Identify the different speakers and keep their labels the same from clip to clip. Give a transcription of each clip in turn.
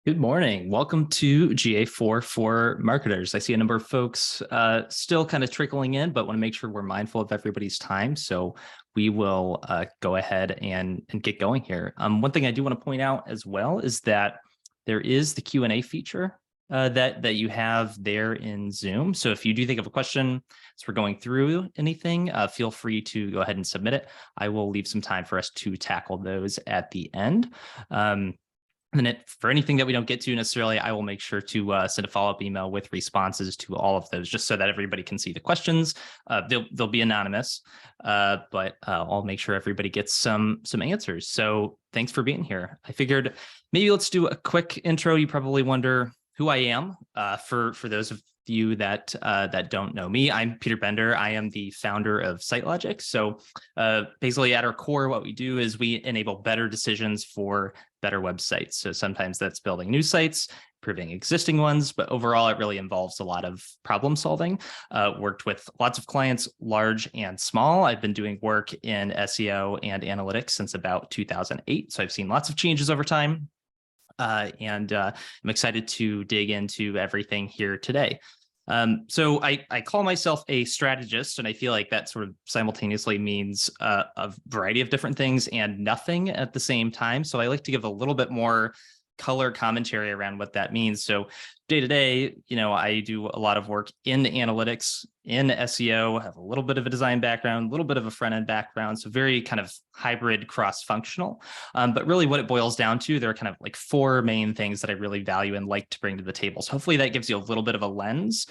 Speaker 1: Good morning. Welcome to GA4 for marketers. I see a number of folks still kind of trickling in, but want to make sure we're mindful of everybody's time. So we will go ahead and get going here. One thing I do want to point out as well is that there is the Q&A feature that you have there in Zoom. So if you do think of a question as we're going through anything, feel free to go ahead and submit it. I will leave some time for us to tackle those at the end. And then for anything that we don't get to necessarily, I will make sure to send a follow-up email with responses to all of those, just so that everybody can see the questions. They'll be anonymous, but I'll make sure everybody gets some answers. So thanks for being here. I figured maybe let's do a quick intro. You probably wonder who I am. For those of you that don't know me, I'm Peter Bender. I am the founder of SiteLogic. So basically at our core, what we do is we enable better decisions for better websites. So sometimes that's building new sites, improving existing ones, but overall it really involves a lot of problem solving. Worked with lots of clients, large and small. I've been doing work in SEO and analytics since about 2008. So I've seen lots of changes over time. And I'm excited to dig into everything here today. So I call myself a strategist, and I feel like that sort of simultaneously means a variety of different things and nothing at the same time. So I like to give a little bit more color commentary around what that means. So day to day, I do a lot of work in analytics, in SEO, have a little bit of a design background, a little bit of a front end background. So very kind of hybrid cross-functional. But really what it boils down to, there are kind of like four main things that I really value and like to bring to the table. So hopefully that gives you a little bit of a lens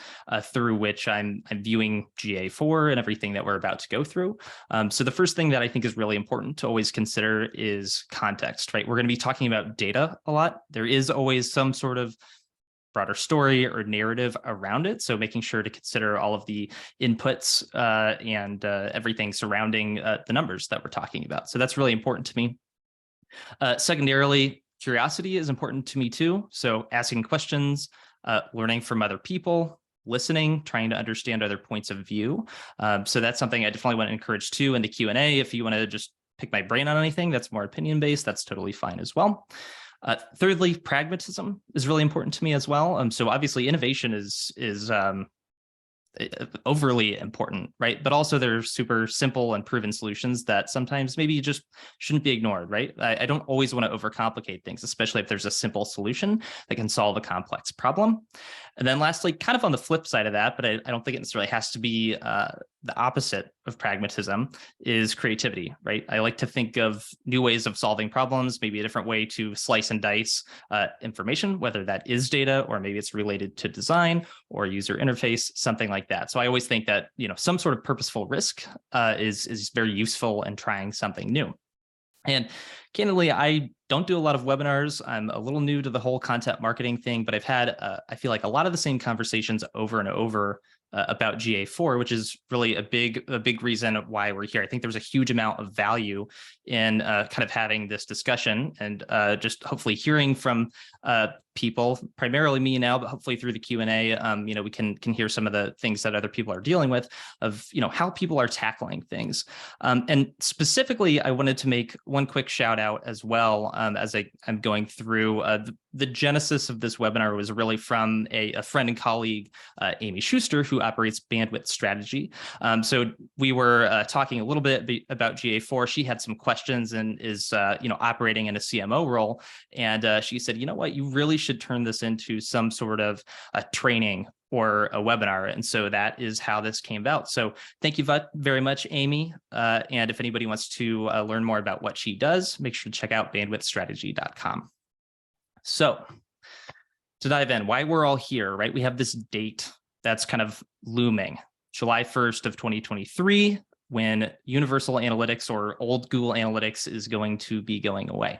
Speaker 1: through which I'm viewing GA4 and everything that we're about to go through. So the first thing that I think is really important to always consider is context, right? We're going to be talking about data a lot. There is always some sort of broader story or narrative around it. So making sure to consider all of the inputs and everything surrounding the numbers that we're talking about. So that's really important to me. Secondarily, curiosity is important to me too. So asking questions, learning from other people, listening, trying to understand other points of view. So that's something I definitely want to encourage too in the Q&A. If you want to just pick my brain on anything that's more opinion-based, that's totally fine as well. Thirdly, pragmatism is really important to me as well. So obviously innovation is overly important, right? But also there's super simple and proven solutions that sometimes maybe just shouldn't be ignored, right? I don't always want to overcomplicate things, especially if there's a simple solution that can solve a complex problem. And then lastly, kind of on the flip side of that, but I don't think it necessarily has to be the opposite of pragmatism, is creativity, right? I like to think of new ways of solving problems, maybe a different way to slice and dice information, whether that is data or maybe it's related to design or user interface, something like that. So I always think that, some sort of purposeful risk is very useful in trying something new. And candidly, I don't do a lot of webinars. I'm a little new to the whole content marketing thing, but I've had, I feel like, a lot of the same conversations over and over about GA4, which is really a big reason why we're here. I think there's a huge amount of value in kind of having this discussion and just hopefully hearing from people, primarily me now, but hopefully through the Q&A, we can hear some of the things that other people are dealing with, of how people are tackling things. And specifically, I wanted to make one quick shout out as well as I'm going through the genesis of this webinar was really from a friend and colleague, Amy Schuster, who operates Bandwidth Strategy. So we were talking a little bit about GA4. She had some questions and is operating in a CMO role. And she said, you know what, you really should turn this into some sort of a training or a webinar. And so that is how this came about. So thank you very much, Amy. And if anybody wants to learn more about what she does, make sure to check out bandwidthstrategy.com. So to dive in, why we're all here, right? We have this date that's kind of looming, July 1st of 2023, when Universal Analytics or old Google Analytics is going to be going away.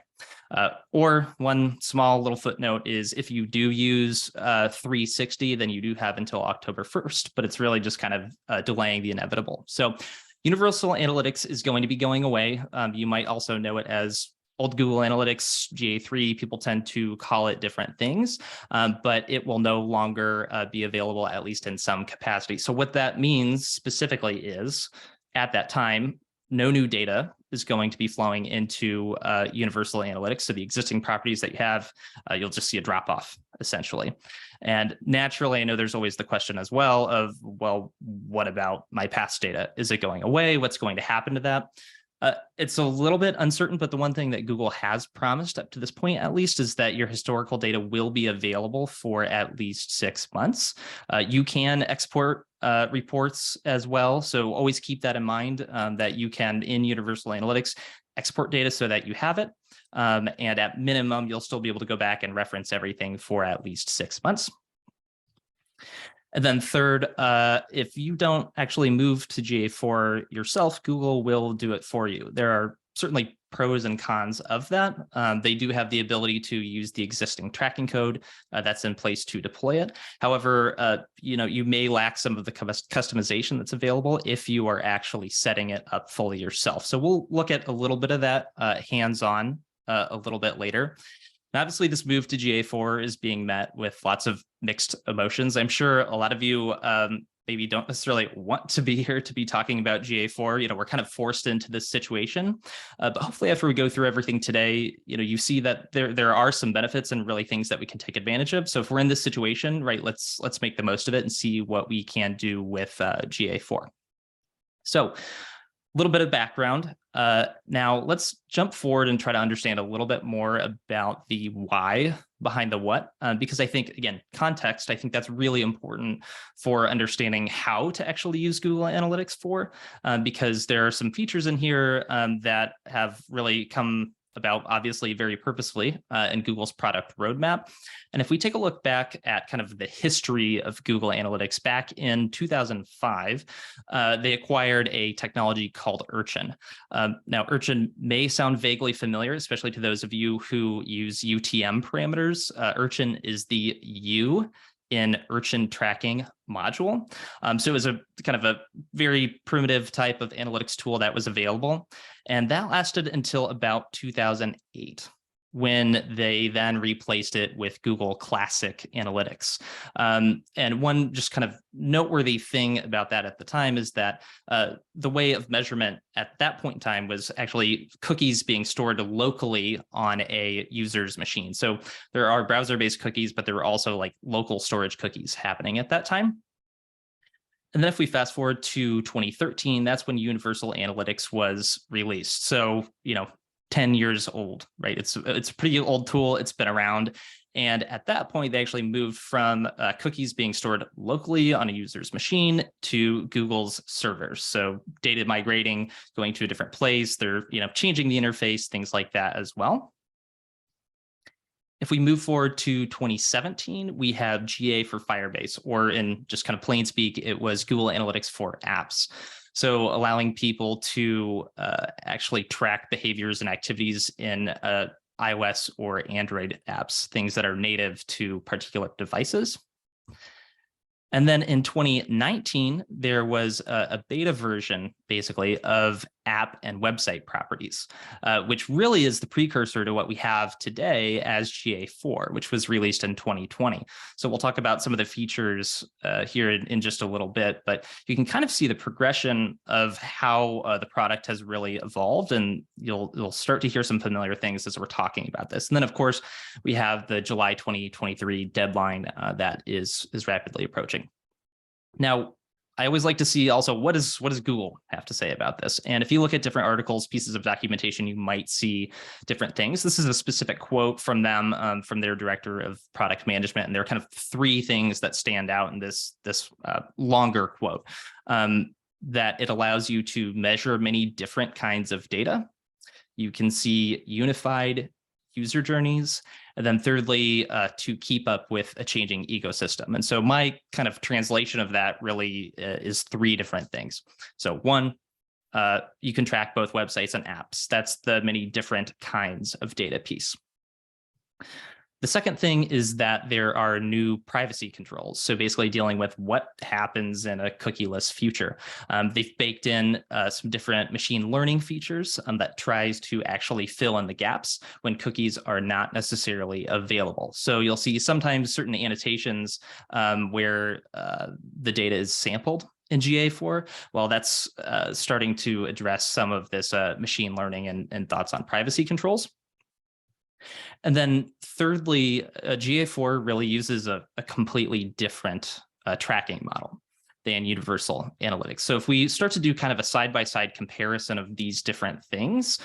Speaker 1: Or one small little footnote is if you do use 360, then you do have until October 1st, but it's really just kind of delaying the inevitable. So Universal Analytics is going to be going away. You might also know it as old Google Analytics, GA3, people tend to call it different things, but it will no longer be available, at least in some capacity. So what that means specifically is, at that time, no new data is going to be flowing into universal analytics. So the existing properties that you have, you'll just see a drop off essentially. And naturally, I know there's always the question as well of, well, what about my past data? Is it going away? What's going to happen to that? It's a little bit uncertain, but the one thing that Google has promised up to this point, at least, is that your historical data will be available for at least 6 months. You can export reports as well. So always keep that in mind, that you can, in Universal Analytics, export data so that you have it. And at minimum, you'll still be able to go back and reference everything for at least 6 months. And then third, if you don't actually move to GA4 yourself, Google will do it for you. There are certainly pros and cons of that. They do have the ability to use the existing tracking code that's in place to deploy it. However, you may lack some of the customization that's available if you are actually setting it up fully yourself. So we'll look at a little bit of that hands-on a little bit later. And obviously, this move to GA4 is being met with lots of mixed emotions. I'm sure a lot of you maybe don't necessarily want to be here to be talking about GA4. We're kind of forced into this situation. But hopefully, after we go through everything today, you see that there are some benefits and really things that we can take advantage of. So if we're in this situation, right, let's make the most of it and see what we can do with GA4. So a little bit of background. Now let's jump forward and try to understand a little bit more about the why behind the what, because I think, again, context, I think that's really important for understanding how to actually use Google Analytics for, because there are some features in here that have really come about, obviously, very purposefully in Google's product roadmap. And if we take a look back at kind of the history of Google Analytics, back in 2005, they acquired a technology called Urchin. Now, Urchin may sound vaguely familiar, especially to those of you who use UTM parameters. Urchin is the U in Urchin tracking module. So it was a kind of a very primitive type of analytics tool that was available. And that lasted until about 2008, when they then replaced it with Google Classic Analytics. And one just kind of noteworthy thing about that at the time is that the way of measurement at that point in time was actually cookies being stored locally on a user's machine. So there are browser-based cookies, but there were also like local storage cookies happening at that time. And then if we fast forward to 2013, that's when Universal Analytics was released. So, 10 years old, right? It's a pretty old tool. It's been around. And at that point, they actually moved from cookies being stored locally on a user's machine to Google's servers. So data migrating, going to a different place. They're, changing the interface, things like that as well. If we move forward to 2017, we have GA for Firebase, or in just kind of plain speak, it was Google Analytics for apps. So allowing people to actually track behaviors and activities in iOS or Android apps, things that are native to particular devices. And then in 2019, there was a beta version, basically, of app and website properties, which really is the precursor to what we have today as GA4, which was released in 2020. So we'll talk about some of the features here in just a little bit, but you can kind of see the progression of how the product has really evolved, and you'll start to hear some familiar things as we're talking about this. And then, of course, we have the July 2023 deadline that is rapidly approaching. Now, I always like to see also what does Google have to say about this? And if you look at different articles, pieces of documentation, you might see different things. This is a specific quote from them, from their director of product management, and there are kind of three things that stand out in this longer quote. That it allows you to measure many different kinds of data. You can see unified user journeys, and then thirdly, to keep up with a changing ecosystem. And so my kind of translation of that really is three different things. So one, you can track both websites and apps. That's the many different kinds of data piece. The second thing is that there are new privacy controls. So basically dealing with what happens in a cookieless future. They've baked in some different machine learning features that tries to actually fill in the gaps when cookies are not necessarily available. So you'll see sometimes certain annotations where the data is sampled in GA4, well, that's starting to address some of this machine learning and thoughts on privacy controls. And then thirdly, GA4 really uses a completely different tracking model than universal analytics. So if we start to do kind of a side-by-side comparison of these different things,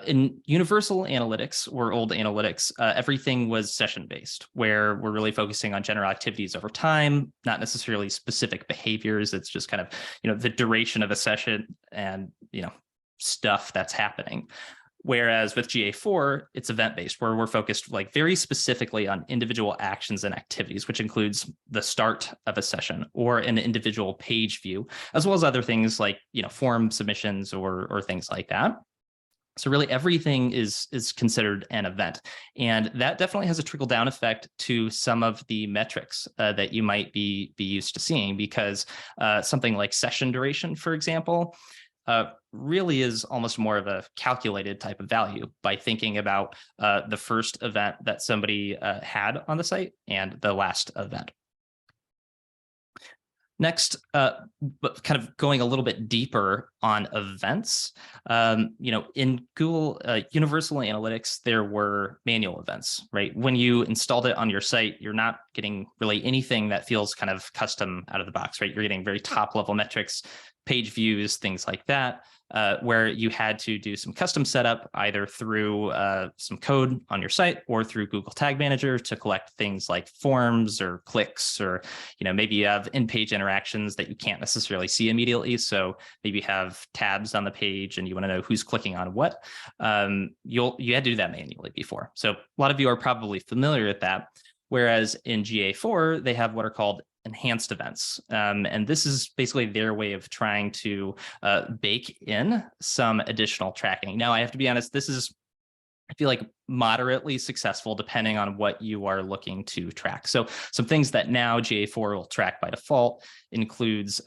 Speaker 1: in universal analytics or old analytics, everything was session-based, where we're really focusing on general activities over time, not necessarily specific behaviors. It's just kind of, the duration of a session and, stuff that's happening. Whereas with GA4, it's event-based, where we're focused like very specifically on individual actions and activities, which includes the start of a session or an individual page view, as well as other things like, form submissions or things like that. So really everything is considered an event. And that definitely has a trickle down effect to some of the metrics that you might be used to seeing, because something like session duration, for example, really is almost more of a calculated type of value by thinking about the first event that somebody had on the site and the last event. Next, but kind of going a little bit deeper on events, in Google Universal Analytics, there were manual events, right? When you installed it on your site, you're not getting really anything that feels kind of custom out of the box, right? You're getting very top level metrics, page views, things like that, where you had to do some custom setup either through some code on your site or through Google Tag Manager to collect things like forms or clicks, or maybe you have in-page interactions that you can't necessarily see immediately. So maybe you have tabs on the page and you want to know who's clicking on what. You had to do that manually before. So a lot of you are probably familiar with that. Whereas in GA4, they have what are called enhanced events. And this is basically their way of trying to bake in some additional tracking. Now, I have to be honest, this is, I feel like, moderately successful depending on what you are looking to track. So some things that now GA4 will track by default includes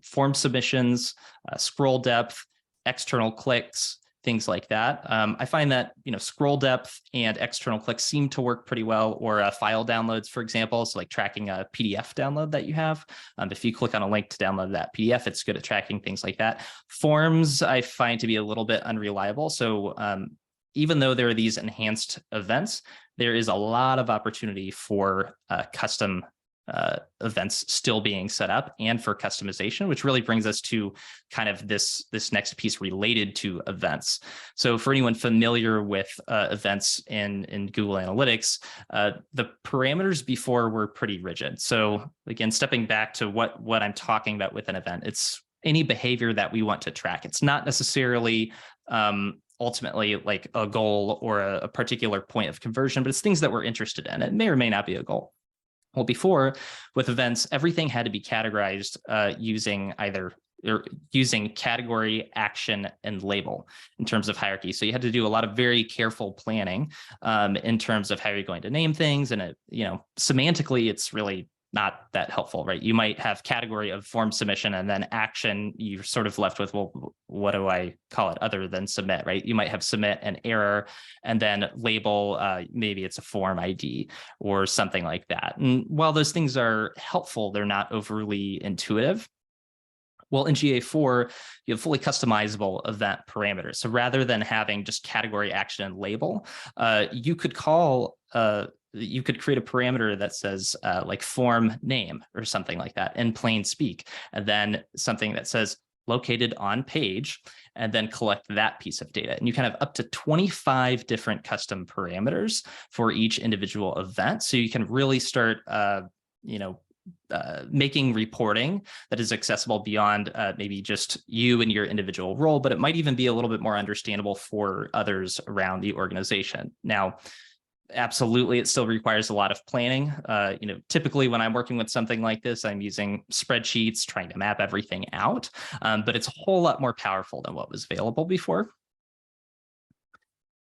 Speaker 1: form submissions, scroll depth, external clicks, things like that. I find that, scroll depth and external clicks seem to work pretty well, or file downloads, for example. So like tracking a PDF download that you have. If you click on a link to download that PDF, it's good at tracking things like that. Forms, I find to be a little bit unreliable. So even though there are these enhanced events, there is a lot of opportunity for custom events still being set up and for customization, which really brings us to kind of this next piece related to events. So for anyone familiar with events in Google Analytics, the parameters before were pretty rigid. So again, stepping back to what I'm talking about with an event, it's any behavior that we want to track. It's not necessarily ultimately like a goal or a particular point of conversion, but it's things that we're interested in. It may or may not be a goal. Well, before, with events, everything had to be categorized using category, action, and label in terms of hierarchy. So you had to do a lot of very careful planning in terms of how you're going to name things. And semantically, it's really not that helpful, right? You might have category of form submission, and then action, you're sort of left with, well, what do I call it other than submit, right? You might have submit and error, and then label, maybe it's a form ID or something like that. And while those things are helpful, they're not overly intuitive. Well, in GA4, you have fully customizable event parameters. So rather than having just category, action, and label, you could create a parameter that says like form name or something like that in plain speak, and then something that says located on page, and then collect that piece of data. And you can have up to 25 different custom parameters for each individual event. So you can really start, making reporting that is accessible beyond maybe just you and your individual role, but it might even be a little bit more understandable for others around the organization. Now, absolutely, it still requires a lot of planning. Typically when I'm working with something like this, I'm using spreadsheets, trying to map everything out, but it's a whole lot more powerful than what was available before.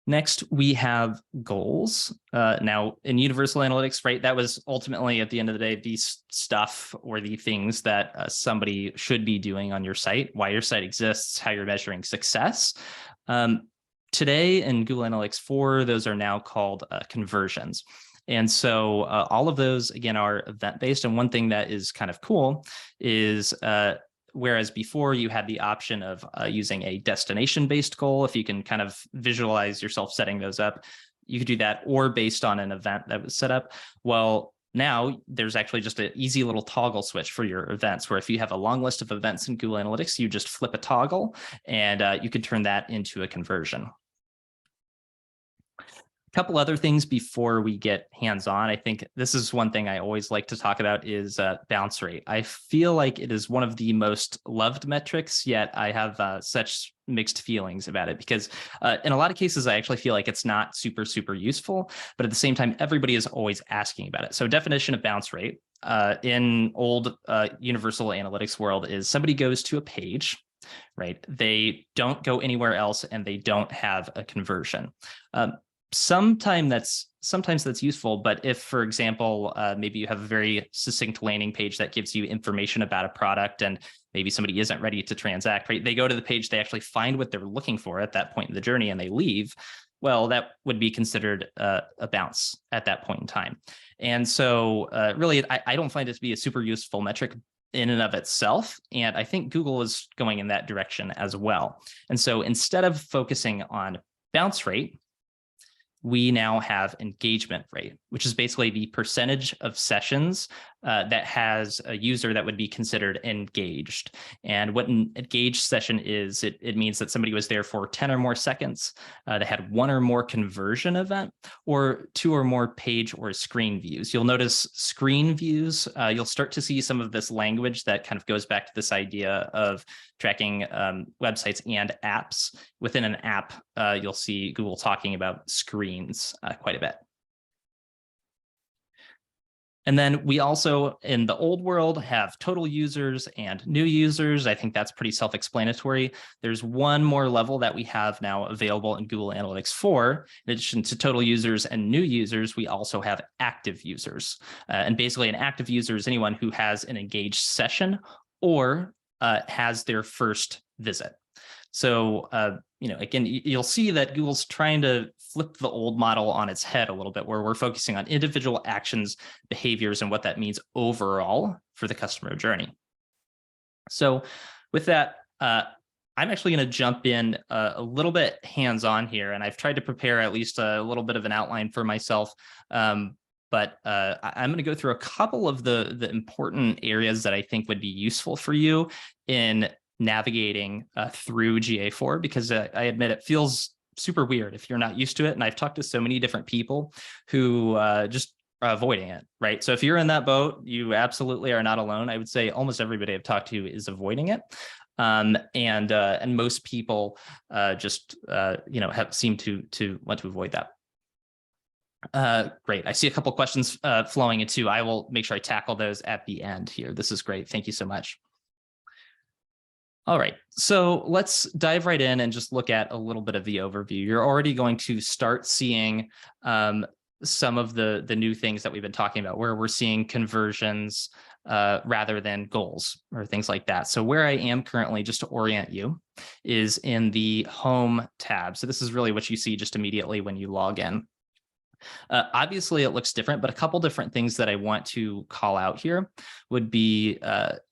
Speaker 1: Next, we have goals. Now, in Universal Analytics, right, that was ultimately, at the end of the day, the stuff or the things that somebody should be doing on your site, why your site exists, how you're measuring success. today in Google Analytics 4, those are now called conversions. And so all of those, again, are event-based. And one thing that is kind of cool is whereas before you had the option of using a destination-based goal, if you can kind of visualize yourself setting those up, you could do that, or based on an event that was set up. Well, now there's actually just an easy little toggle switch for your events, where if you have a long list of events in Google Analytics, you just flip a toggle and you can turn that into a conversion. A couple other things before we get hands-on. I think this is one thing I always like to talk about is bounce rate. I feel like it is one of the most loved metrics, yet I have such mixed feelings about it, because in a lot of cases, I actually feel like it's not super, super useful, but at the same time, everybody is always asking about it. So definition of bounce rate in old universal analytics world is somebody goes to a page, right? They don't go anywhere else and they don't have a conversion. Sometimes that's useful, but if, for example, maybe you have a very succinct landing page that gives you information about a product and maybe somebody isn't ready to transact, right? They go to the page, they actually find what they're looking for at that point in the journey and they leave. Well, that would be considered a bounce at that point in time. And so really, I don't find it to be a super useful metric in and of itself. And I think Google is going in that direction as well. And so instead of focusing on bounce rate, we now have engagement rate, which is basically the percentage of sessions that has a user that would be considered engaged. And what an engaged session is, it means that somebody was there for 10 or more seconds, they had one or more conversion event, or 2 or more page or screen views. You'll notice screen views, you'll start to see some of this language that kind of goes back to this idea of tracking websites and apps. Within an app, you'll see Google talking about screens quite a bit. And then we also, in the old world, have total users and new users. I think that's pretty self-explanatory. There's one more level that we have now available in Google Analytics 4. In addition to total users and new users, we also have active users. And basically an active user is anyone who has an engaged session or has their first visit. So, again, you'll see that Google's trying to flip the old model on its head a little bit, where we're focusing on individual actions, behaviors, and what that means overall for the customer journey. So with that, I'm actually going to jump in a little bit hands-on here, and I've tried to prepare at least a little bit of an outline for myself. But I'm going to go through a couple of the important areas that I think would be useful for you in navigating through GA4, because I admit it feels super weird if you're not used to it. And I've talked to so many different people who just are avoiding it, right? So if you're in that boat, you absolutely are not alone. I would say almost everybody I've talked to is avoiding it. And most people just have seemed to want to avoid that. Great. I see a couple questions flowing in too. I will make sure I tackle those at the end here. This is great. Thank you so much. All right, so let's dive right in and just look at a little bit of the overview. You're already going to start seeing some of the new things that we've been talking about, where we're seeing conversions rather than goals or things like that. So where I am currently, just to orient you, is in the Home tab. So this is really what you see just immediately when you log in. Obviously, it looks different, but a couple different things that I want to call out here would be,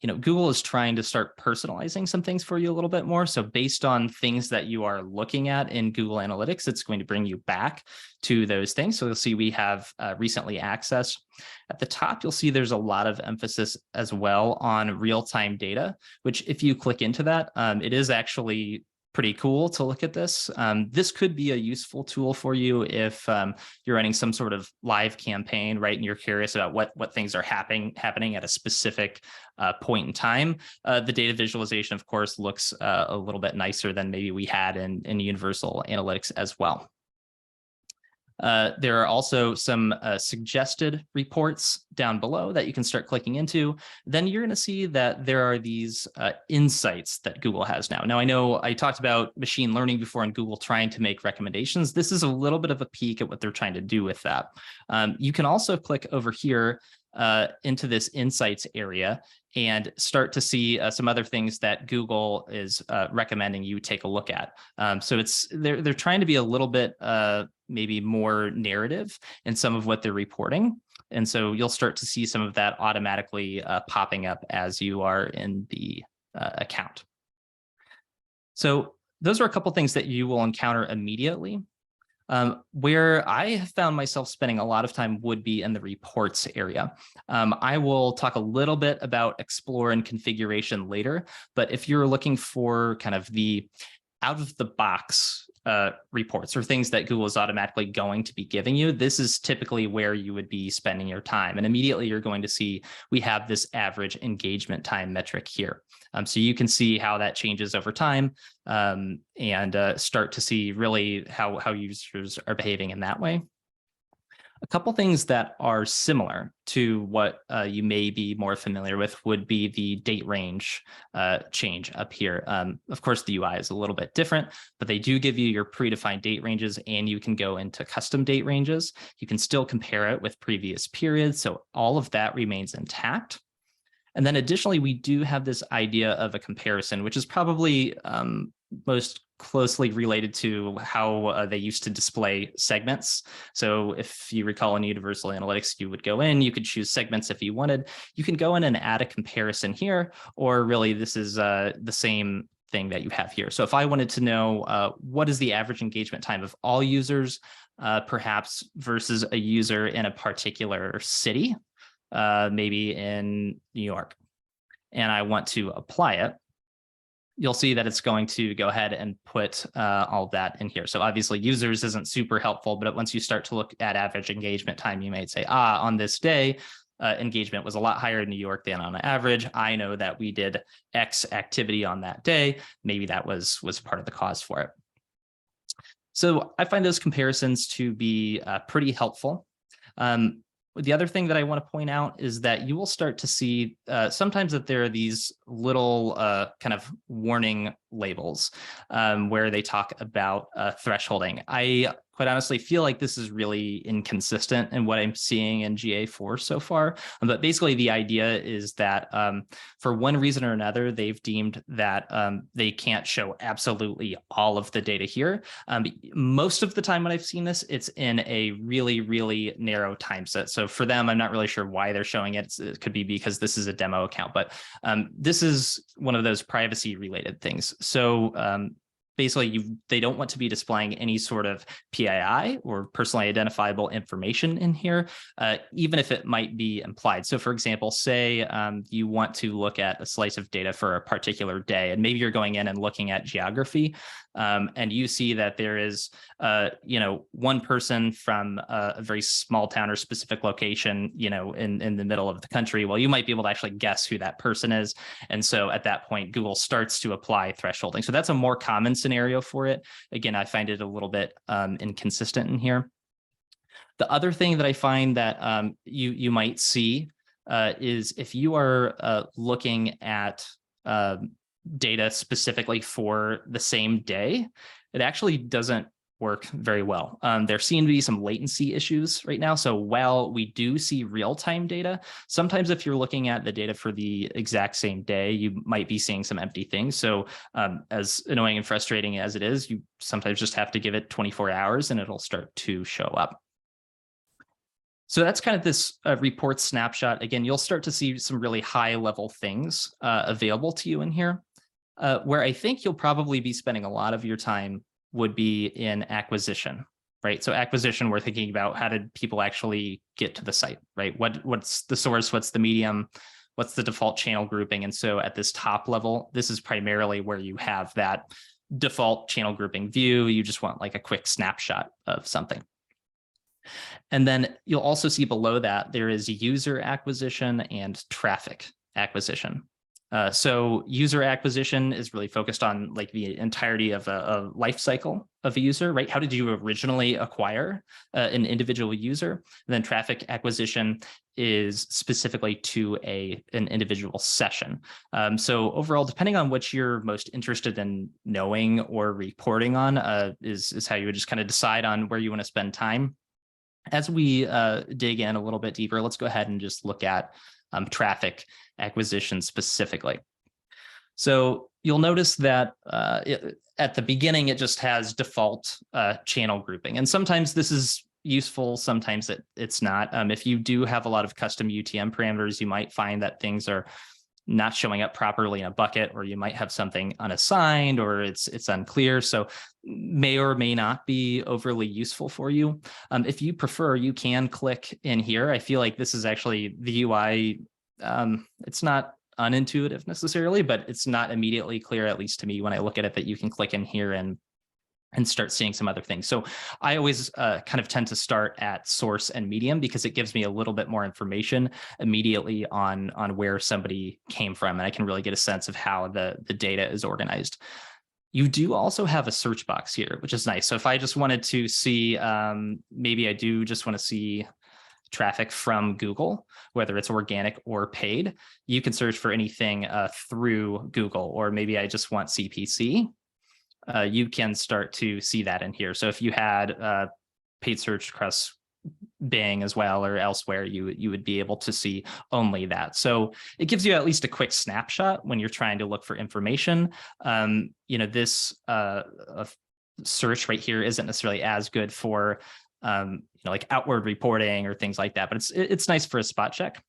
Speaker 1: Google is trying to start personalizing some things for you a little bit more. So based on things that you are looking at in Google Analytics, it's going to bring you back to those things. So you'll see we have recently accessed. At the top, you'll see there's a lot of emphasis as well on real-time data, which if you click into that, it is actually pretty cool to look at this. This could be a useful tool for you if you're running some sort of live campaign, right? And you're curious about what things are happening at a specific point in time. The data visualization, of course, looks a little bit nicer than maybe we had in Universal Analytics as well. There are also some suggested reports down below that you can start clicking into. Then you're going to see that there are these insights that Google has now. Now, I know I talked about machine learning before and Google trying to make recommendations. This is a little bit of a peek at what they're trying to do with that. You can also click over here
Speaker 2: into this insights area and start to see some other things that Google is recommending you take a look at. So they're trying to be a little bit maybe more narrative in some of what they're reporting. And so you'll start to see some of that automatically popping up as you are in the account. So those are a couple things that you will encounter immediately. Where I have found myself spending a lot of time would be in the reports area. I will talk a little bit about explore and configuration later, but if you're looking for kind of the out of the box reports or things that Google is automatically going to be giving you, this is typically where you would be spending your time. And immediately you're going to see we have this average engagement time metric here. So you can see how that changes over time and start to see really how users are behaving in that way. A couple things that are similar to what you may be more familiar with would be the date range change up here. Of course, the UI is a little bit different, but they do give you your predefined date ranges, and you can go into custom date ranges. You can still compare it with previous periods, so all of that remains intact. And then additionally, we do have this idea of a comparison, which is probably most closely related to how they used to display segments. So if you recall in Universal Analytics, you would go in, you could choose segments if you wanted. You can go in and add a comparison here, or really this is the same thing that you have here. So if I wanted to know what is the average engagement time of all users, perhaps versus a user in a particular city, maybe in New York, and I want to apply it, you'll see that it's going to go ahead and put all that in here. So obviously users isn't super helpful, but once you start to look at average engagement time, you might say, on this day, engagement was a lot higher in New York than on average. I know that we did X activity on that day. Maybe that was part of the cause for it. So I find those comparisons to be pretty helpful. The other thing that I want to point out is that you will start to see sometimes that there are these little kind of warning labels where they talk about thresholding. I quite honestly feel like this is really inconsistent in what I'm seeing in GA4 so far. But basically the idea is that for one reason or another, they've deemed that they can't show absolutely all of the data here. Most of the time when I've seen this, it's in a really, really narrow time set. So for them, I'm not really sure why they're showing it. It could be because this is a demo account, but this is one of those privacy related things. So basically, they don't want to be displaying any sort of PII or personally identifiable information in here, even if it might be implied. So for example, say you want to look at a slice of data for a particular day, and maybe you're going in and looking at geography, and you see that there is one person from a very small town or specific location, in the middle of the country. Well, you might be able to actually guess who that person is. And so at that point, Google starts to apply thresholding. So that's a more common scenario for it. Again, I find it a little bit inconsistent in here. The other thing that I find that you might see is if you are looking at data specifically for the same day, it actually doesn't work very well. There seem to be some latency issues right now. So while we do see real-time data, sometimes if you're looking at the data for the exact same day, you might be seeing some empty things. So as annoying and frustrating as it is, you sometimes just have to give it 24 hours and it'll start to show up. So that's kind of this report snapshot. Again, you'll start to see some really high-level things available to you in here. Where I think you'll probably be spending a lot of your time would be in acquisition, right? So acquisition, we're thinking about how did people actually get to the site, right? What's the source? What's the medium? What's the default channel grouping? And so at this top level, this is primarily where you have that default channel grouping view. You just want like a quick snapshot of something. And then you'll also see below that there is user acquisition and traffic acquisition. So user acquisition is really focused on like the entirety of a life cycle of a user, right? How did you originally acquire an individual user? And then traffic acquisition is specifically to an individual session. So overall, depending on what you're most interested in knowing or reporting on is how you would just kind of decide on where you want to spend time. As we dig in a little bit deeper, let's go ahead and just look at traffic acquisition specifically. So you'll notice that at the beginning, it just has default channel grouping. And sometimes this is useful, sometimes it's not. If you do have a lot of custom UTM parameters, you might find that things are not showing up properly in a bucket, or you might have something unassigned, or it's unclear. So may or may not be overly useful for you. If you prefer, you can click in here. I feel like this is actually the UI. It's not unintuitive necessarily, but it's not immediately clear, at least to me when I look at it, that you can click in here and start seeing some other things. So I always kind of tend to start at source and medium, because it gives me a little bit more information immediately on where somebody came from, and I can really get a sense of how the data is organized. You do also have a search box here, which is nice. So if I just wanted to see, maybe I do just want to see traffic from Google, whether it's organic or paid, you can search for anything through Google, or maybe I just want CPC. You can start to see that in here. So if you had paid search across Bing as well or elsewhere, you would be able to see only that. So it gives you at least a quick snapshot when you're trying to look for information. This search right here isn't necessarily as good for like outward reporting or things like that, but it's nice for a spot check.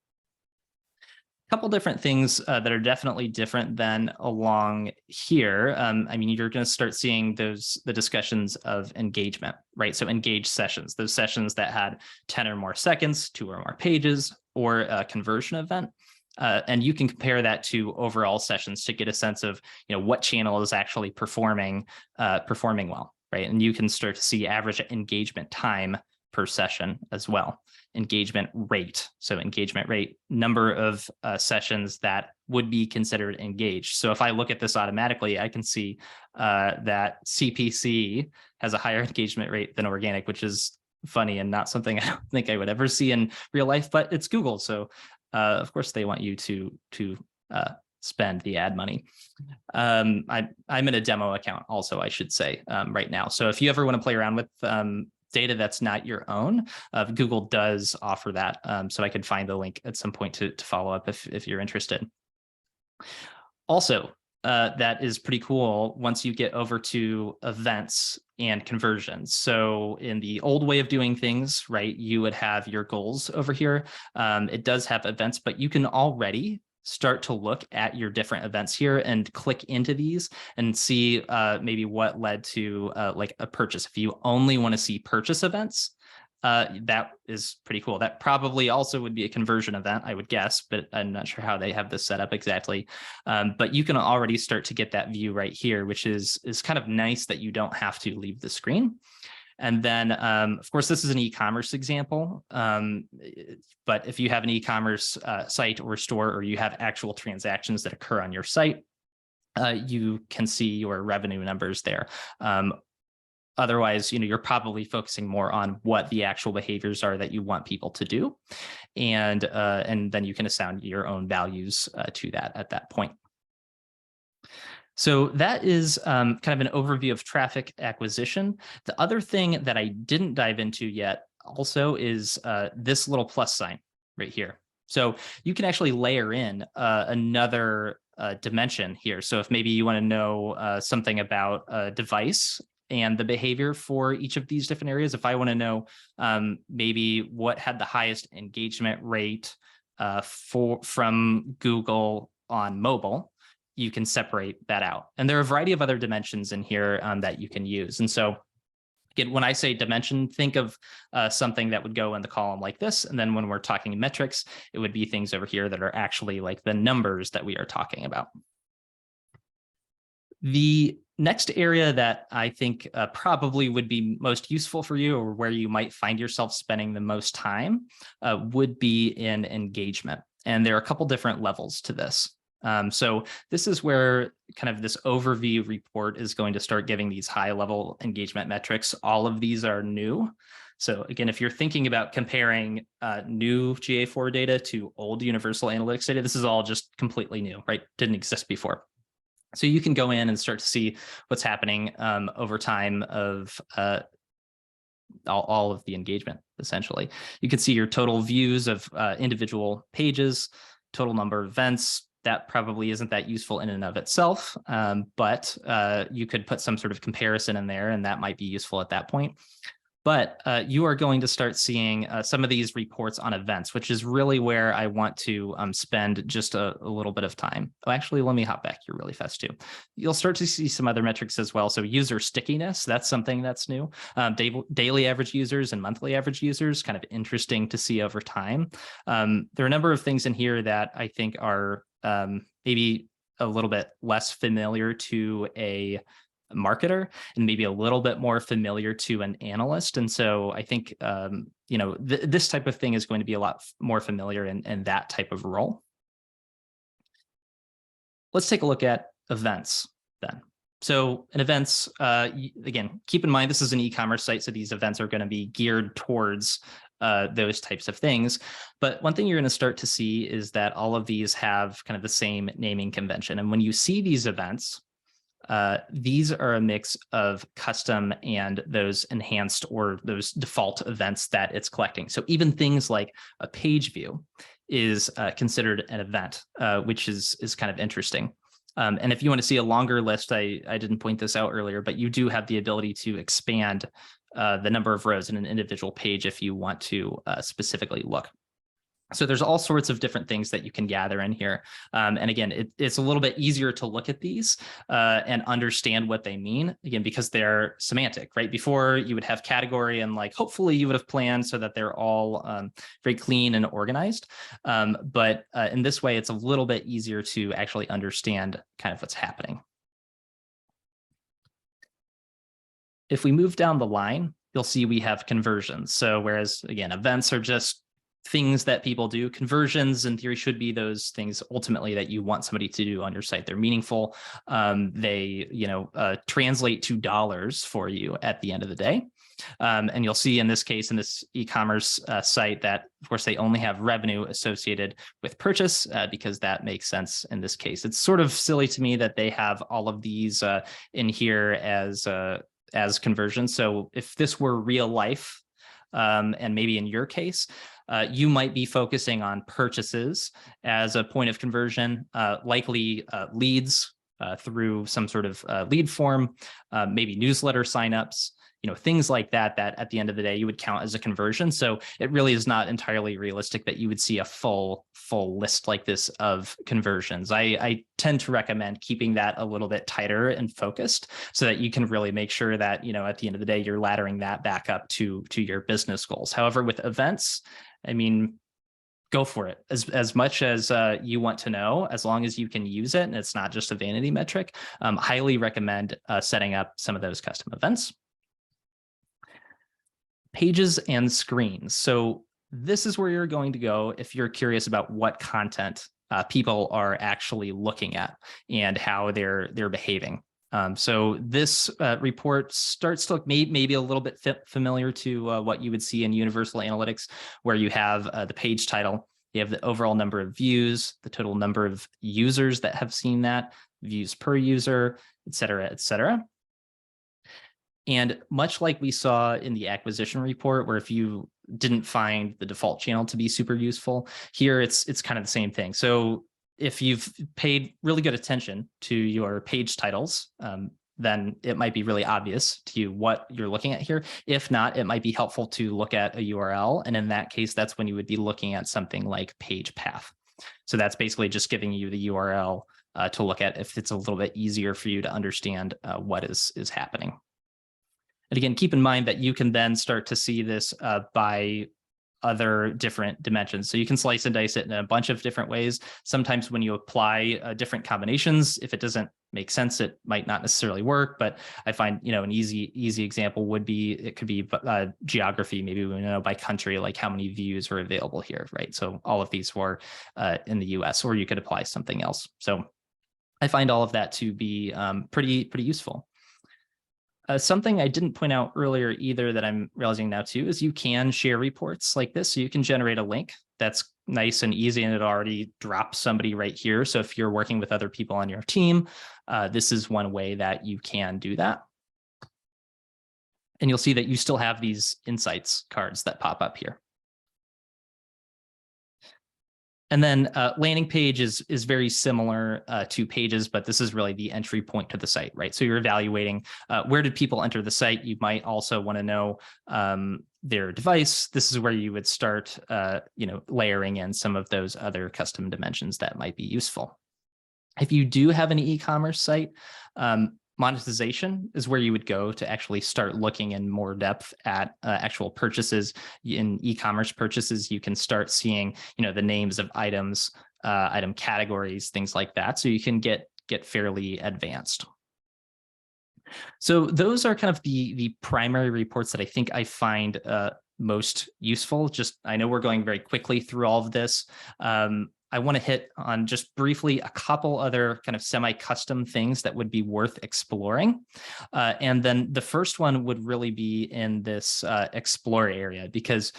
Speaker 2: Couple different things that are definitely different than along here. I mean, you're going to start seeing the discussions of engagement, right? So engaged sessions, those sessions that had 10 or more seconds, 2 or more pages, or a conversion event. And you can compare that to overall sessions to get a sense of, what channel is actually performing well, right? And you can start to see average engagement time per session as well. Engagement rate. So engagement rate, number of sessions that would be considered engaged. So if I look at this automatically, I can see that CPC has a higher engagement rate than organic, which is funny and not something I don't think I would ever see in real life, but it's Google. So of course they want you to spend the ad money. I'm in a demo account also, I should say, right now. So if you ever want to play around with data that's not your own, Google does offer that. So I could find the link at some point to follow up if you're interested. Also, that is pretty cool once you get over to events and conversions. So in the old way of doing things, right, you would have your goals over here. It does have events, but you can already start to look at your different events here and click into these and see maybe what led to like a purchase. If you only want to see purchase events, that is pretty cool. That probably also would be a conversion event, I would guess, but I'm not sure how they have this set up exactly. But you can already start to get that view right here, which is kind of nice that you don't have to leave the screen. And then, of course, this is an e-commerce example, but if you have an e-commerce site or store, or you have actual transactions that occur on your site, you can see your revenue numbers there. Otherwise, you're probably focusing more on what the actual behaviors are that you want people to do, and then you can assign your own values to that at that point. So that is kind of an overview of traffic acquisition. The other thing that I didn't dive into yet also is this little plus sign right here. So you can actually layer in another dimension here. So if maybe you want to know something about a device and the behavior for each of these different areas, if I want to know maybe what had the highest engagement rate from Google on mobile, you can separate that out. And there are a variety of other dimensions in here that you can use. And so again, when I say dimension, think of something that would go in the column like this. And then when we're talking metrics, it would be things over here that are actually like the numbers that we are talking about. The next area that I think probably would be most useful for you, or where you might find yourself spending the most time, would be in engagement. And there are a couple different levels to this. So this is where kind of this overview report is going to start giving these high level engagement metrics. All of these are new. So again, if you're thinking about comparing new GA4 data to old universal analytics data, this is all just completely new, right? Didn't exist before. So you can go in and start to see what's happening over time of all of the engagement, essentially. You can see your total views of individual pages, total number of events. That probably isn't that useful in and of itself, but you could put some sort of comparison in there, and that might be useful at that point. But you are going to start seeing some of these reports on events, which is really where I want to spend just a little bit of time. Oh, actually, let me hop back here really fast too. You'll start to see some other metrics as well. So user stickiness, that's something that's new. Daily average users and monthly average users, kind of interesting to see over time. There are a number of things in here that I think are maybe a little bit less familiar to a marketer and maybe a little bit more familiar to an analyst. And so I think, this type of thing is going to be a lot more familiar in that type of role. Let's take a look at events then. So in events, again, keep in mind, this is an e-commerce site, so these events are going to be geared towards those types of things. But one thing you're going to start to see is that all of these have kind of the same naming convention. And when you see these events, these are a mix of custom and those enhanced or those default events that it's collecting. So even things like a page view is considered an event, which is kind of interesting. And if you want to see a longer list, I didn't point this out earlier, but you do have the ability to expand the number of rows in an individual page if you want to specifically look. So there's all sorts of different things that you can gather in here. And again, it's a little bit easier to look at these and understand what they mean, again, because they're semantic, right? Before you would have category and hopefully you would have planned so that they're all very clean and organized. But in this way, it's a little bit easier to actually understand kind of what's happening. If we move down the line, you'll see we have conversions. So whereas, again, events are just things that people do, conversions in theory should be those things ultimately that you want somebody to do on your site. They're meaningful. They translate to dollars for you at the end of the day. And you'll see in this case, in this e-commerce site, that of course they only have revenue associated with purchase because that makes sense in this case. It's sort of silly to me that they have all of these in here as conversions. So if this were real life, and maybe in your case, you might be focusing on purchases as a point of conversion, likely leads through some sort of lead form, maybe newsletter signups, things like that, that at the end of the day, you would count as a conversion. So it really is not entirely realistic that you would see a full list like this of conversions. I tend to recommend keeping that a little bit tighter and focused so that you can really make sure that, at the end of the day, you're laddering that back up to your business goals. However, with events, I mean, go for it as much as you want to know, as long as you can use it and it's not just a vanity metric. Highly recommend setting up some of those custom events. Pages and screens. So this is where you're going to go if you're curious about what content people are actually looking at and how they're behaving. So this report starts to look maybe a little bit familiar to what you would see in Universal Analytics, where you have the page title, you have the overall number of views, the total number of users that have seen that, views per user, et cetera, et cetera. And much like we saw in the acquisition report, where if you didn't find the default channel to be super useful, here it's kind of the same thing. So if you've paid really good attention to your page titles, then it might be really obvious to you what you're looking at here. If not, it might be helpful to look at a URL. And in that case, that's when you would be looking at something like page path. So that's basically just giving you the URL to look at if it's a little bit easier for you to understand what is happening. And again, keep in mind that you can then start to see this by other different dimensions. So you can slice and dice it in a bunch of different ways. Sometimes when you apply different combinations, if it doesn't make sense, it might not necessarily work. But I find, an easy example would be, it could be geography. Maybe we know by country, like how many views are available here, right? So all of these were in the US, or you could apply something else. So I find all of that to be pretty useful. Something I didn't point out earlier either that I'm realizing now too is you can share reports like this. So you can generate a link that's nice and easy, and it already drops somebody right here. So if you're working with other people on your team, this is one way that you can do that. And you'll see that you still have these insights cards that pop up here. And then landing page is very similar to pages, but this is really the entry point to the site, right? So you're evaluating where did people enter the site. You might also want to know their device. This is where you would start, layering in some of those other custom dimensions that might be useful. If you do have an e-commerce site, monetization is where you would go to actually start looking in more depth at actual purchases. In e-commerce purchases, you can start seeing, the names of items, item categories, things like that. So you can get fairly advanced. So those are kind of the primary reports that I think I find most useful. I know we're going very quickly through all of this. I want to hit on just briefly a couple other kind of semi-custom things that would be worth exploring. And then the first one would really be in this Explore area, because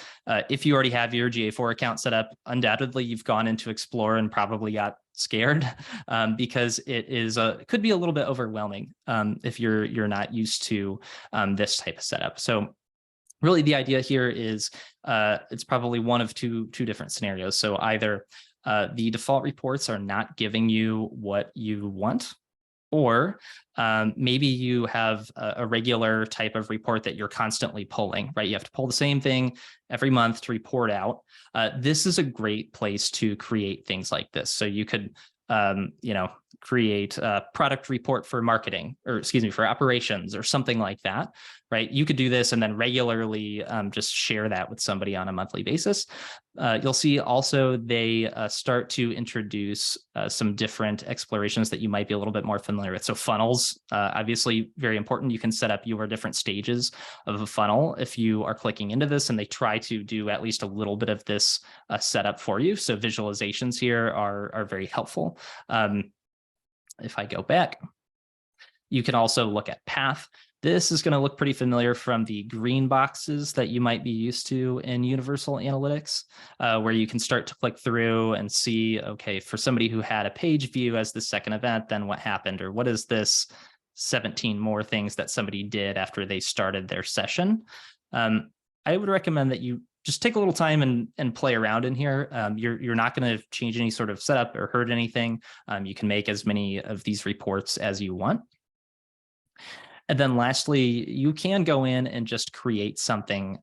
Speaker 2: if you already have your GA4 account set up, undoubtedly you've gone into Explore and probably got scared because it could be a little bit overwhelming if you're not used to this type of setup. So really the idea here is it's probably one of two different scenarios. So either the default reports are not giving you what you want, or maybe you have a regular type of report that you're constantly pulling, right? You have to pull the same thing every month to report out. This is a great place to create things like this. So you could, create a product report for marketing, or excuse me, for operations or something like that, right? You could do this and then regularly just share that with somebody on a monthly basis. You'll see also they start to introduce some different explorations that you might be a little bit more familiar with. So funnels, obviously very important. You can set up your different stages of a funnel if you are clicking into this, and they try to do at least a little bit of this setup for you. So visualizations here are very helpful. If I go back, you can also look at path. This is going to look pretty familiar from the green boxes that you might be used to in Universal Analytics, where you can start to click through and see, okay, for somebody who had a page view as the second event, then what happened? Or what is this 17 more things that somebody did after they started their session? I would recommend that you just take a little time and play around in here. You're not going to change any sort of setup or hurt anything. You can make as many of these reports as you want. And then lastly, you can go in and just create something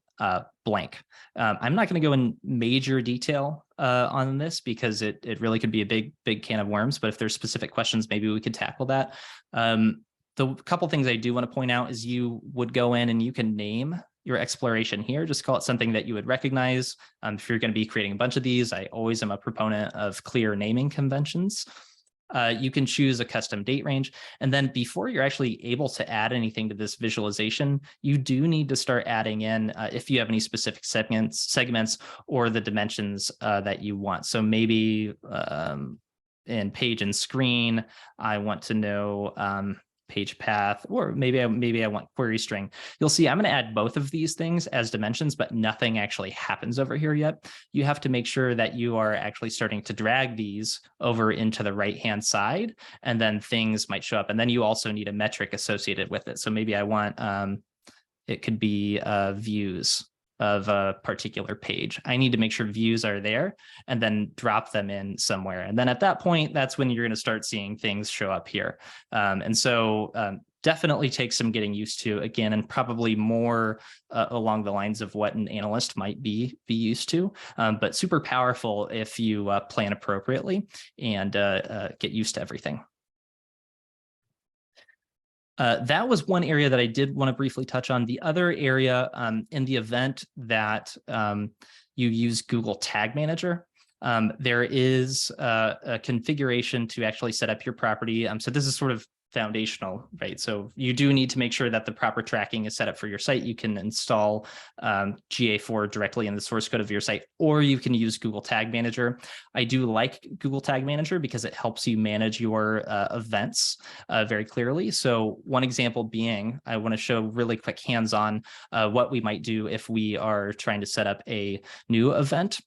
Speaker 2: blank. I'm not going to go in major detail on this because it really could be a big can of worms. But if there's specific questions, maybe we could tackle that. The couple things I do want to point out is you would go in and you can name your exploration here. Just call it something that you would recognize. If you're going to be creating a bunch of these, I always am a proponent of clear naming conventions. You can choose a custom date range. And then before you're actually able to add anything to this visualization, you do need to start adding in if you have any specific segments or the dimensions that you want. So maybe in page and screen, I want to know page path, or maybe I want query string. You'll see I'm going to add both of these things as dimensions, but nothing actually happens over here yet. You have to make sure that you are actually starting to drag these over into the right-hand side, and then things might show up. And then you also need a metric associated with it. So maybe I want, it could be views of a particular page. I need to make sure views are there and then drop them in somewhere. And then at that point, that's when you're going to start seeing things show up here. And so definitely takes some getting used to, again, and probably more along the lines of what an analyst might be used to, but super powerful if you plan appropriately and get used to everything. That was one area that I did want to briefly touch on. The other area, in the event that you use Google Tag Manager, there is a configuration to actually set up your property. So this is sort of foundational, right? So you do need to make sure that the proper tracking is set up for your site. You can install GA4 directly in the source code of your site, or you can use Google Tag Manager. I do like Google Tag Manager because it helps you manage your events very clearly. So one example being, I want to show really quick hands-on what we might do if we are trying to set up a new event.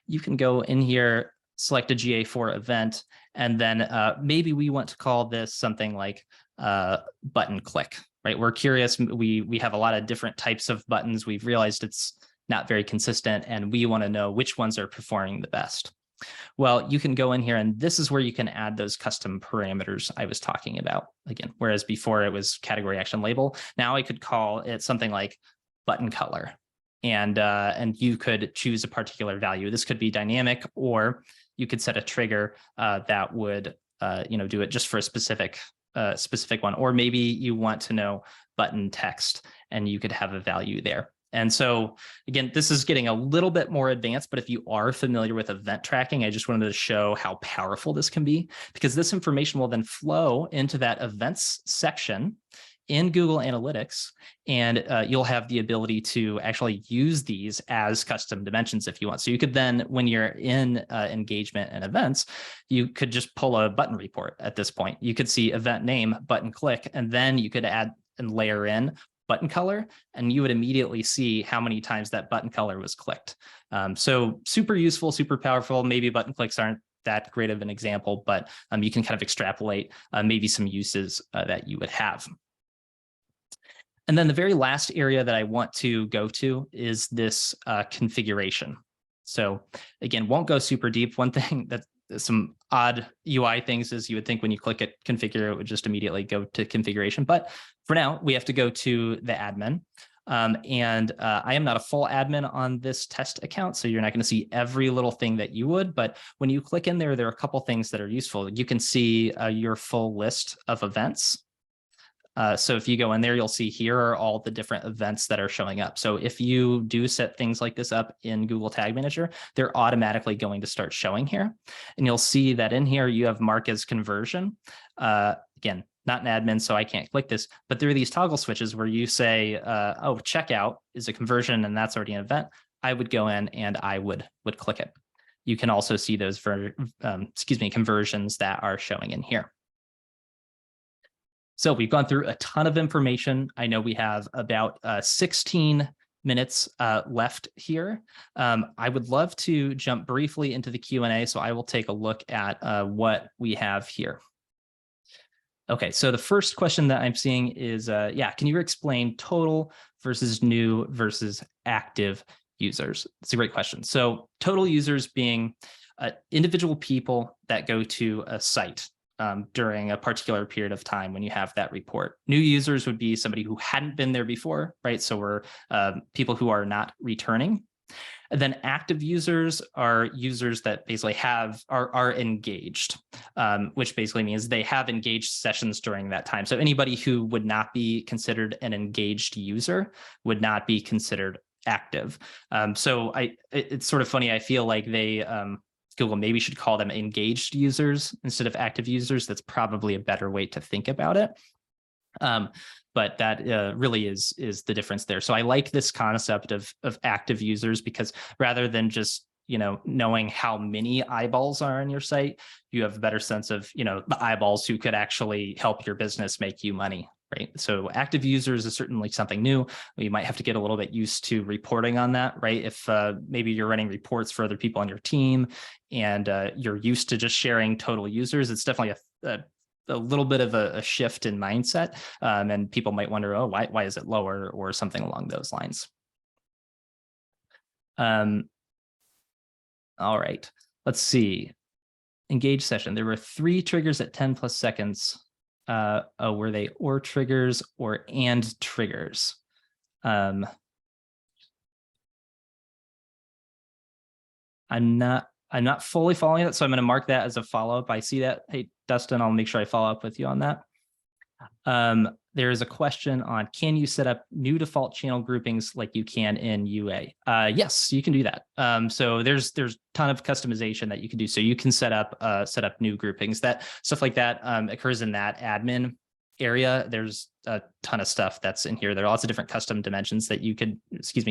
Speaker 2: You can go in here, select a GA4 event, and then maybe we want to call this something like button click, right? We're curious. We have a lot of different types of buttons. We've realized it's not very consistent, and we want to know which ones are performing the best. Well, you can go in here, and this is where you can add those custom parameters I was talking about. Again, whereas before it was category action label, now I could call it something like button color, and you could choose a particular value. This could be dynamic, or you could set a trigger that would do it just for a specific one, or maybe you want to know button text, and you could have a value there. And so again, this is getting a little bit more advanced, but if you are familiar with event tracking, I just wanted to show how powerful this can be, because this information will then flow into that events section in Google Analytics, and you'll have the ability to actually use these as custom dimensions if you want. So you could then, when you're in engagement and events, you could just pull a button report at this point. You could see event name, button click, and then you could add and layer in button color, and you would immediately see how many times that button color was clicked. So super useful, super powerful. Maybe button clicks aren't that great of an example, but you can kind of extrapolate maybe some uses that you would have. And then the very last area that I want to go to is this configuration. So again, won't go super deep. One thing that some odd UI things is you would think when you click it configure, it would just immediately go to configuration. But for now, we have to go to the admin. I am not a full admin on this test account, so you're not going to see every little thing that you would. But when you click in there, there are a couple things that are useful. You can see your full list of events. So if you go in there, you'll see here are all the different events that are showing up. So if you do set things like this up in Google Tag Manager, they're automatically going to start showing here. And you'll see that in here, you have mark as conversion. Again, not an admin, so I can't click this, but there are these toggle switches where you say, oh, checkout is a conversion, and that's already an event. I would go in and I would click it. You can also see those conversions that are showing in here. So we've gone through a ton of information. I know we have about 16 minutes left here. I would love to jump briefly into the Q&A, so I will take a look at what we have here. Okay, so the first question that I'm seeing is, can you explain total versus new versus active users? It's a great question. So total users being individual people that go to a site during a particular period of time when you have that report. New users would be somebody who hadn't been there before, right? So we're people who are not returning. And then active users are users that basically are engaged, which basically means they have engaged sessions during that time. So anybody who would not be considered an engaged user would not be considered active. So it's sort of funny. I feel like Google maybe should call them engaged users instead of active users. That's probably a better way to think about it. But that really is the difference there. So I like this concept of active users, because rather than just knowing how many eyeballs are on your site, you have a better sense of the eyeballs who could actually help your business make you money. Right. So active users is certainly something new. You might have to get a little bit used to reporting on that, right? If maybe you're running reports for other people on your team and you're used to just sharing total users, it's definitely a little bit of a shift in mindset. And people might wonder, oh, why is it lower, or something along those lines. All right, let's see. Engage session. There were 3 triggers at 10 plus seconds. Were they or triggers or and triggers? I'm not fully following it, so I'm going to mark that as a follow-up. I see that. Hey, Dustin, I'll make sure I follow up with you on that. There is a question on, can you set up new default channel groupings like you can in UA? Yes, you can do that. So there's a ton of customization that you can do. So you can set up new groupings. That stuff like that occurs in that admin area. There's a ton of stuff that's in here. There are lots of different custom dimensions that you could,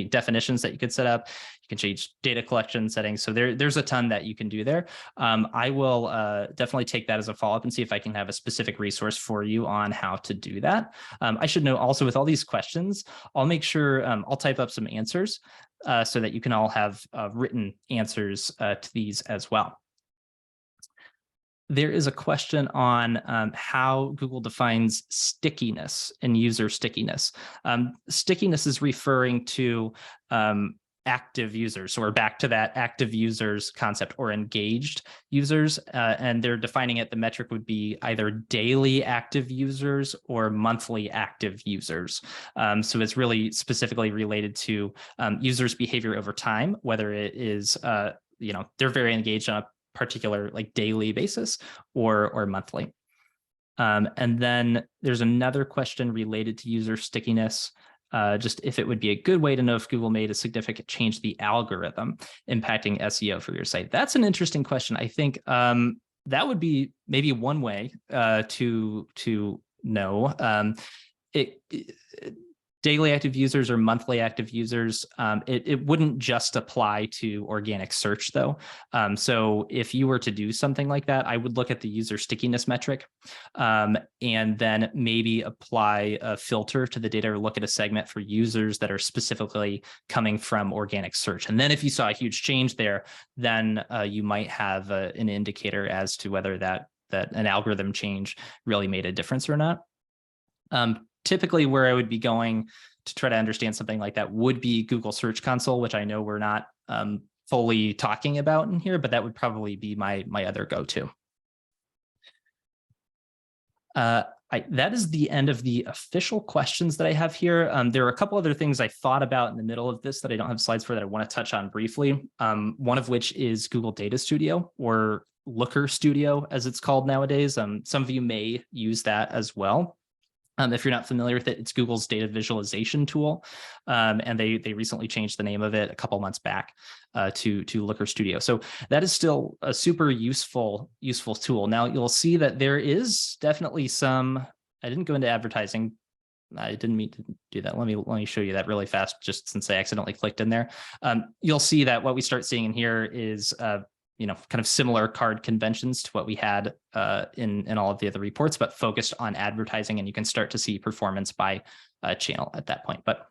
Speaker 2: definitions that you could set up. You can change data collection settings. So there's a ton that you can do there. I will definitely take that as a follow-up and see if I can have a specific resource for you on how to do that. I should note also, with all these questions, I'll make sure I'll type up some answers so that you can all have written answers to these as well.
Speaker 1: There is a question on how Google defines stickiness and user stickiness. Stickiness is referring to active users. So we're back to that active users concept, or engaged users. And they're defining it, the metric would be either daily active users or monthly active users. So it's really specifically related to users' behavior over time, whether it is, they're very engaged on a particular like daily basis or monthly. And then there's another question related to user stickiness. Just if it would be a good way to know if Google made a significant change to the algorithm impacting SEO for your site. That's an interesting question. I think that would be maybe one way to know. Daily active users or monthly active users, it wouldn't just apply to organic search though. So if you were to do something like that, I would look at the user stickiness metric and then maybe apply a filter to the data, or look at a segment for users that are specifically coming from organic search. And then if you saw a huge change there, then you might have an indicator as to whether that an algorithm change really made a difference or not. Typically, where I would be going to try to understand something like that would be Google Search Console, which I know we're not fully talking about in here, but that would probably be my other go-to. That is the end of the official questions that I have here. There are a couple other things I thought about in the middle of this that I don't have slides for that I want to touch on briefly. One of which is Google Data Studio, or Looker Studio, as it's called nowadays. Some of you may use that as well. If you're not familiar with it, it's Google's data visualization tool. And they recently changed the name of it a couple months back to Looker Studio. So that is still a super useful tool. Now you'll see that there is definitely some, I didn't go into advertising. I didn't mean to do that. Let me show you that really fast, just since I accidentally clicked in there. You'll see that what we start seeing in here is kind of similar card conventions to what we had in all of the other reports, but focused on advertising, and you can start to see performance by channel at that point. But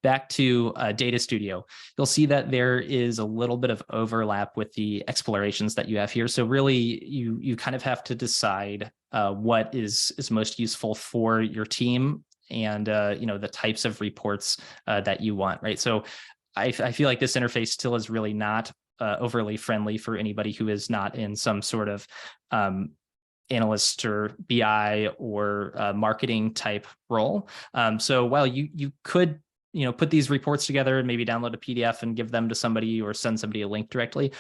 Speaker 1: back to Data Studio, you'll see that there is a little bit of overlap with the explorations that you have here. So really, you kind of have to decide what is most useful for your team, and the types of reports that you want, right? So I feel like this interface still is really not overly friendly for anybody who is not in some sort of analyst or BI or marketing type role. So while you could put these reports together and maybe download a PDF and give them to somebody, or send somebody a link directly,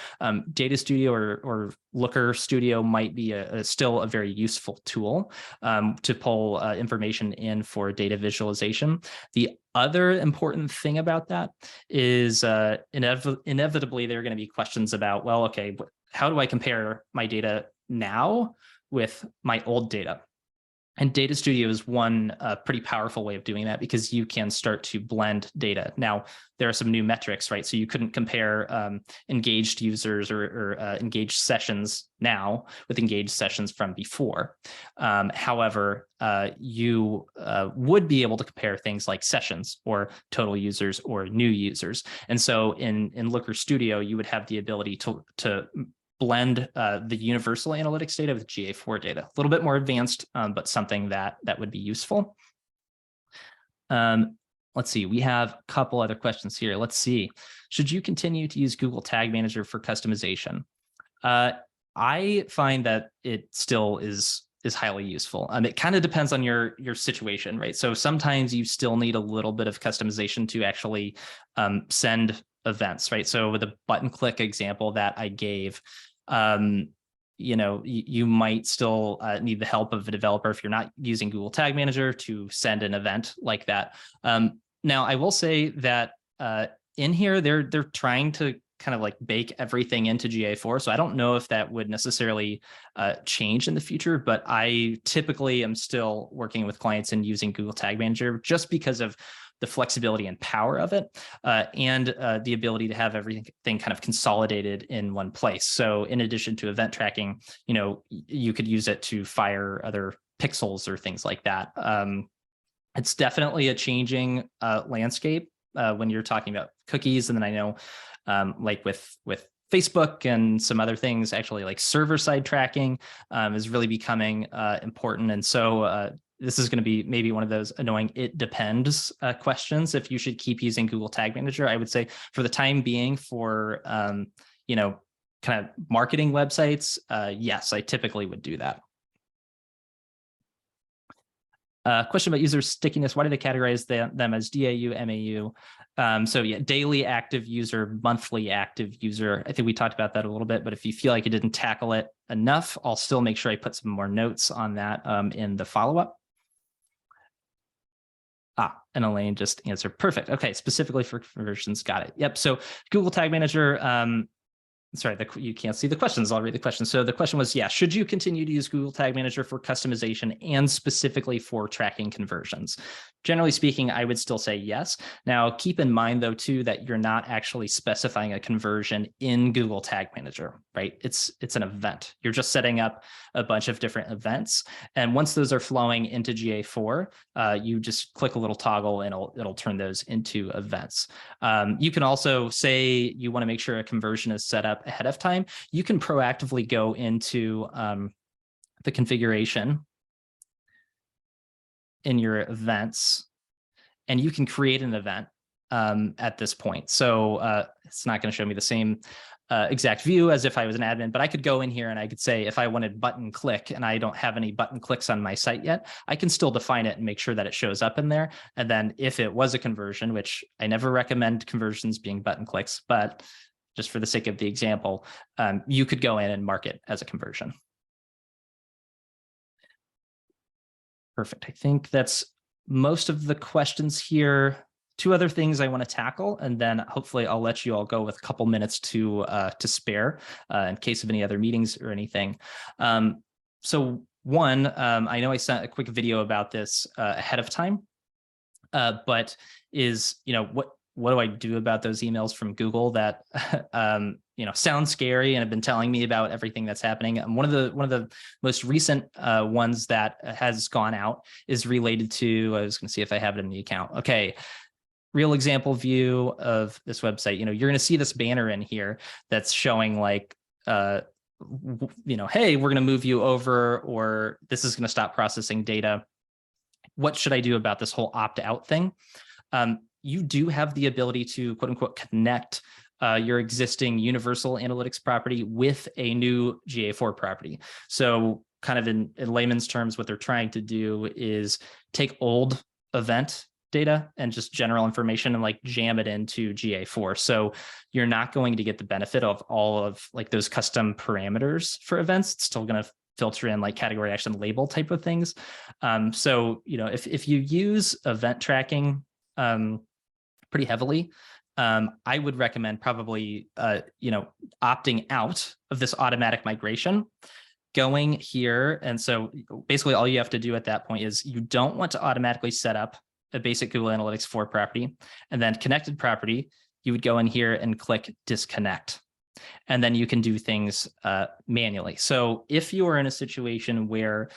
Speaker 1: Data Studio or Looker Studio might be still a very useful tool to pull information in for data visualization. The other important thing about that is inevitably there are going to be questions about, well, okay, how do I compare my data now with my old data? And Data Studio is one pretty powerful way of doing that, because you can start to blend data. Now, there are some new metrics, right? So you couldn't compare engaged users or engaged sessions now with engaged sessions from before. However, you would be able to compare things like sessions or total users or new users. And so in Looker Studio, you would have the ability to blend the universal analytics data with GA4 data. A little bit more advanced, but something that would be useful. Let's see, we have a couple other questions here. Let's see, should you continue to use Google Tag Manager for customization? I find that it still is highly useful. It kind of depends on your situation, right? So sometimes you still need a little bit of customization to actually send events, right? So with the button click example that I gave, you might still need the help of a developer if you're not using Google Tag Manager to send an event like that. Now, I will say that in here, they're trying to kind of like bake everything into GA4. So I don't know if that would necessarily change in the future, but I typically am still working with clients and using Google Tag Manager just because of the flexibility and power of it, and the ability to have everything kind of consolidated in one place. So in addition to event tracking, you could use it to fire other pixels or things like that. It's definitely a changing landscape when you're talking about cookies. And then I know like with
Speaker 2: Facebook and some other things, actually like server-side tracking is really becoming important. And so this is going to be maybe one of those annoying "it depends" questions. If you should keep using Google Tag Manager, I would say for the time being, for kind of marketing websites, yes, I typically would do that. Question about user stickiness. Why do they categorize them as DAU, MAU? So yeah, daily active user, monthly active user. I think we talked about that a little bit, but if you feel like you didn't tackle it enough, I'll still make sure I put some more notes on that in the follow-up. And Elaine just answered. Perfect. Okay, specifically for conversions. Got it. Yep. So Google Tag Manager, sorry, you can't see the questions. I'll read the question. So the question was, yeah, should you continue to use Google Tag Manager for customization and specifically for tracking conversions? Generally speaking, I would still say yes. Now, keep in mind, though, too, that you're not actually specifying a conversion in Google Tag Manager, right? It's an event. You're just setting up a bunch of different events. And once those are flowing into GA4, you just click a little toggle and it'll turn those into events. You can also say you want to make sure a conversion is set up ahead of time. You can proactively go into the configuration in your events, and you can create an event at this point. So it's not going to show me the same exact view as if I was an admin, but I could go in here and I could say, if I wanted button click and I don't have any button clicks on my site yet, I can still define it and make sure that it shows up in there. And then if it was a conversion, which I never recommend conversions being button clicks, but just for the sake of the example, you could go in and mark it as a conversion. Perfect. I think that's most of the questions here. Two other things I want to tackle, and then hopefully I'll let you all go with a couple minutes to spare in case of any other meetings or anything. So one, I know I sent a quick video about this ahead of time, but is, what do I do about those emails from Google that sound scary and have been telling me about everything that's happening? One of the most recent ones that has gone out is related to, I was going to see if I have it in the account. Okay. Real example view of this website. You're going to see this banner in here that's showing like, hey, we're going to move you over, or this is going to stop processing data. What should I do about this whole opt-out thing? You do have the ability to, quote unquote, connect your existing Universal Analytics property with a new GA4 property. So kind of in layman's terms, what they're trying to do is take old event data and just general information and like jam it into GA4. So you're not going to get the benefit of all of like those custom parameters for events. It's still going to filter in like category action label type of things. So, if you use event tracking pretty heavily, I would recommend probably, opting out of this automatic migration, going here. And so basically all you have to do at that point is you don't want to automatically set up a basic Google Analytics 4 property, and then connected property, you would go in here and click disconnect. And then you can do things manually. So if you are in a situation where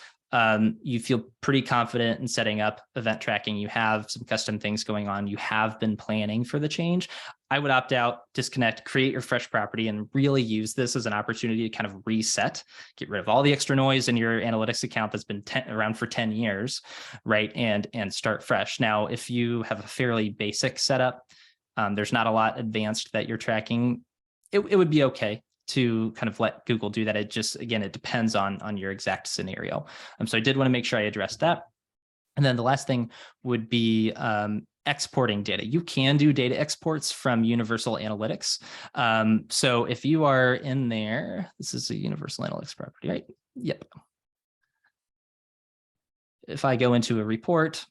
Speaker 2: you feel pretty confident in setting up event tracking, you have some custom things going on, you have been planning for the change, I would opt out, disconnect, create your fresh property, and really use this as an opportunity to kind of reset, get rid of all the extra noise in your analytics account that's been around for 10 years, right? And start fresh. Now, if you have a fairly basic setup, there's not a lot advanced that you're tracking, it would be okay to kind of let Google do that. It just, again, it depends on your exact scenario. So I did want to make sure I addressed that. And then the last thing would be exporting data. You can do data exports from Universal Analytics. So if you are in there, this is a Universal Analytics property, right? Yep. If I go into a report,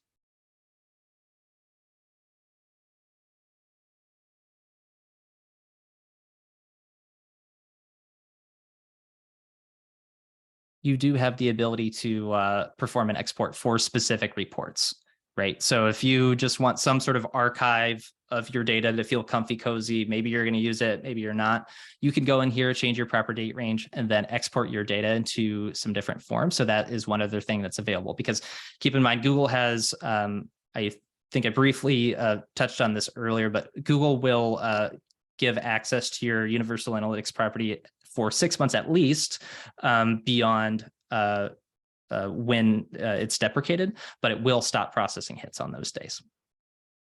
Speaker 2: you do have the ability to perform an export for specific reports, right? So if you just want some sort of archive of your data to feel comfy, cozy, maybe you're going to use it, maybe you're not, you can go in here, change your proper date range, and then export your data into some different forms. So that is one other thing that's available, because keep in mind, Google has, I think I briefly touched on this earlier, but Google will give access to your Universal Analytics property for 6 months at least, beyond when it's deprecated, but it will stop processing hits on those days.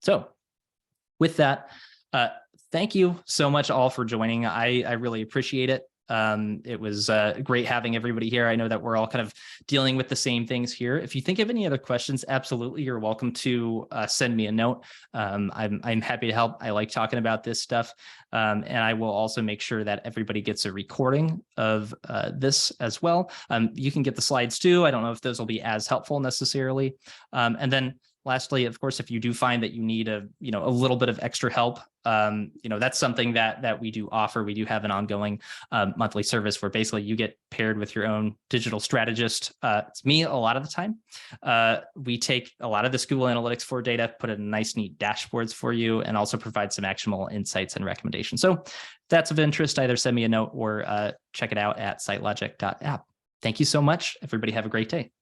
Speaker 2: So with that, thank you so much all for joining. I really appreciate it. It was great having everybody here. I know that we're all kind of dealing with the same things here. If you think of any other questions, absolutely, you're welcome to send me a note. I'm happy to help. I like talking about this stuff. And I will also make sure that everybody gets a recording of this as well. You can get the slides too. I don't know if those will be as helpful necessarily. And then lastly, of course, if you do find that you need a little bit of extra help, that's something that we do offer. We do have an ongoing monthly service where basically you get paired with your own digital strategist. It's me a lot of the time. We take a lot of this Google Analytics 4 data, put it in nice, neat dashboards for you, and also provide some actionable insights and recommendations. So if that's of interest, either send me a note or check it out at sitelogic.app. Thank you so much. Everybody have a great day.